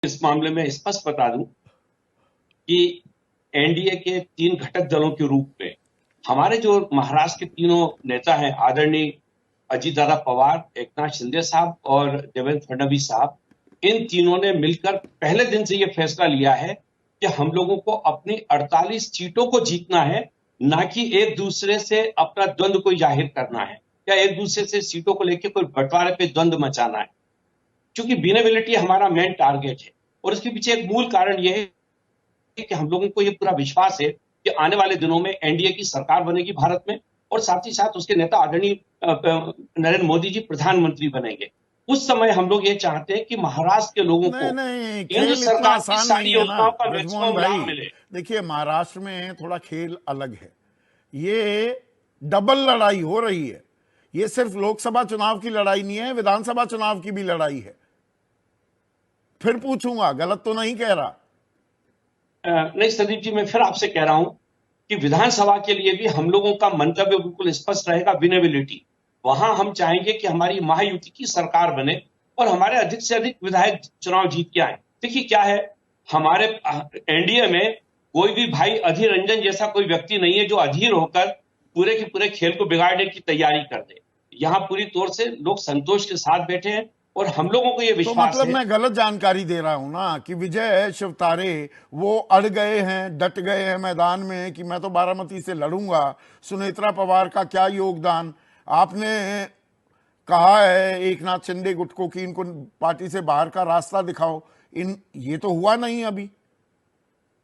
इस मामले में स्पष्ट बता दूं कि एनडीए के 3 घटक दलों के रूप में हमारे जो महाराष्ट्र के तीनों नेता हैं, आदरणीय अजीतदादा पवार, एकनाथ शिंदे साहब और देवेंद्र फडणवीस साहब, इन तीनों ने मिलकर पहले दिन से यह फैसला लिया है कि हम लोगों को अपनी 48 सीटों को जीतना है, ना कि एक दूसरे से अपना द्वंद्व कोई जाहिर करना है या एक दूसरे से सीटों को लेकर कोई बंटवारे पे द्वंद्व मचाना है। क्योंकि विनेबिलिटी हमारा मेन टारगेट है और इसके पीछे एक मूल कारण यह है कि हम लोगों को यह पूरा विश्वास है कि आने वाले दिनों में एनडीए की सरकार बनेगी भारत में और साथ ही साथ उसके नेता आदरणीय नरेंद्र मोदी जी प्रधानमंत्री बनेंगे। उस समय हम लोग ये चाहते हैं कि महाराष्ट्र के लोगों को नहीं, केंद्र खेल इतना सरकार की आसान सारी नहीं है ना योजनाओं का ब्रजमोहन मैक्सिमम लाभ भाई। मिले। देखिए, महाराष्ट्र में थोड़ा खेल अलग है। ये डबल लड़ाई हो रही है। ये सिर्फ लोकसभा चुनाव की लड़ाई नहीं है, विधानसभा चुनाव की भी लड़ाई है। फिर पूछूंगा, गलत तो नहीं कह रहा? नहीं संदीप जी, मैं फिर आपसे कह रहा हूं कि विधानसभा के लिए भी हम लोगों का मंतव्य बिल्कुल स्पष्ट रहेगा, विनेबिलिटी। वहां हम चाहेंगे कि हमारी महायुति की सरकार बने और हमारे अधिक से अधिक विधायक चुनाव जीत के आए। देखिए क्या है, हमारे एनडीए में कोई भी भाई अधीर रंजन जैसा कोई व्यक्ति नहीं है जो अधीर होकर पूरे के पूरे खेल को बिगाड़ने की तैयारी कर दे। यहां पूरी तौर से लोग संतोष के साथ बैठे हैं और हम लोगों को यह तो विश्वास मतलब है। मैं गलत जानकारी दे रहा हूं ना कि विजय शिवतारे वो अड़ गए हैं, डट गए हैं मैदान में कि मैं तो बारामती से लड़ूंगा। सुनेत्रा पवार का क्या योगदान? आपने कहा है एकनाथ शिंदे गुट को कि इनको पार्टी से बाहर का रास्ता दिखाओ। ये तो हुआ नहीं अभी।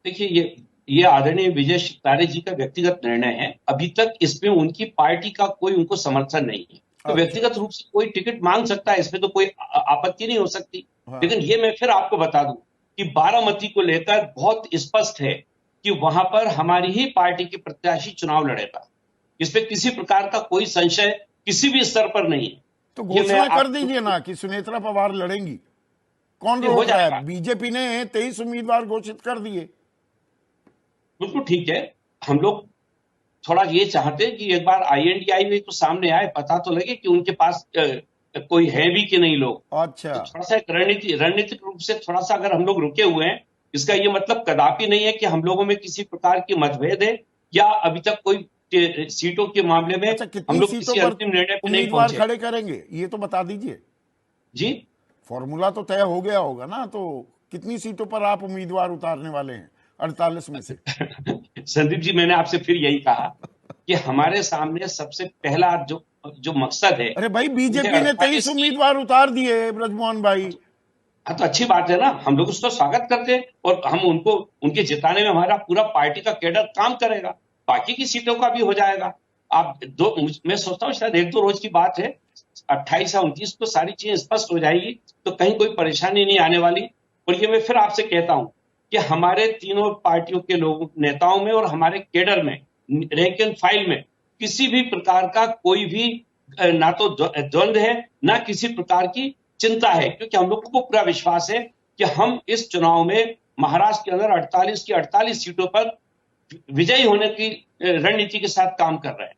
देखिए ये आदरणीय विजय शिवतारे जी का व्यक्तिगत निर्णय है। अभी तक इसमें उनकी पार्टी का कोई उनको समर्थन नहीं है, तो अच्छा, व्यक्तिगत रूप से कोई टिकट मांग सकता है, इसमें तो कोई आपत्ति नहीं हो सकती। हाँ। लेकिन ये मैं फिर आपको बता दूं कि बारामती को लेकर बहुत स्पष्ट है कि वहां पर हमारी ही पार्टी के प्रत्याशी चुनाव लड़ेगा। इसमें किसी प्रकार का कोई संशय किसी भी स्तर पर नहीं है। तो ये मैं घोषणा कर आपको दीजिए ना कि सुनेत्रा पवार लड़ेंगी। कौन हो रोक रहा जाएगा। है? बीजेपी ने 23 उम्मीदवार घोषित कर दिए। बिल्कुल ठीक है। हम लोग थोड़ा ये चाहते हैं कि एक बार आईएनडीआई में तो सामने आए, पता तो लगे कि उनके पास कोई है भी कि नहीं लोग। अच्छा, तो थोड़ा सा एक रणनीतिक रूप से थोड़ा सा अगर हम लोग रुके हुए हैं, इसका ये मतलब कदापि नहीं है कि हम लोगों में किसी प्रकार की मतभेद है या अभी तक कोई सीटों के मामले में अच्छा, हम कितनी लोग सीटों किसी पर अंतिम निर्णय पे नहीं उम्मीदवार पहुंचे। खड़े करेंगे ये तो बता दीजिए। जी फॉर्मूला तो तय हो गया होगा ना, तो कितनी सीटों पर आप उम्मीदवार उतारने वाले हैं 48 में से? संदीप जी, मैंने आपसे फिर यही कहा कि हमारे सामने सबसे पहला जो जो मकसद है अरे भाई, मुझे बीजेपी ने 23 48 की। उम्मीदवार उतार दिए ब्रजमोहन भाई। हाँ तो अच्छी बात है ना, हम लोग उसका स्वागत करते हैं और हम उनको उनके जिताने में हमारा पूरा पार्टी का कैडर काम करेगा। बाकी की सीटों का भी हो जाएगा। आप मैं सोचता हूँ शायद 1-2 रोज की बात है, 28 या 29 को सारी चीजें स्पष्ट हो जाएगी, तो कहीं कोई परेशानी नहीं आने वाली। और ये मैं फिर आपसे कहता हूँ कि हमारे तीनों पार्टियों के लोग नेताओं में और हमारे कैडर में, रैंक एंड फाइल में किसी भी प्रकार का कोई भी ना तो द्वंद्व है ना किसी प्रकार की चिंता है, क्योंकि हम लोगों को पूरा विश्वास है कि हम इस चुनाव में महाराष्ट्र के अंदर 48 की 48 सीटों पर विजयी होने की रणनीति के साथ काम कर रहे हैं।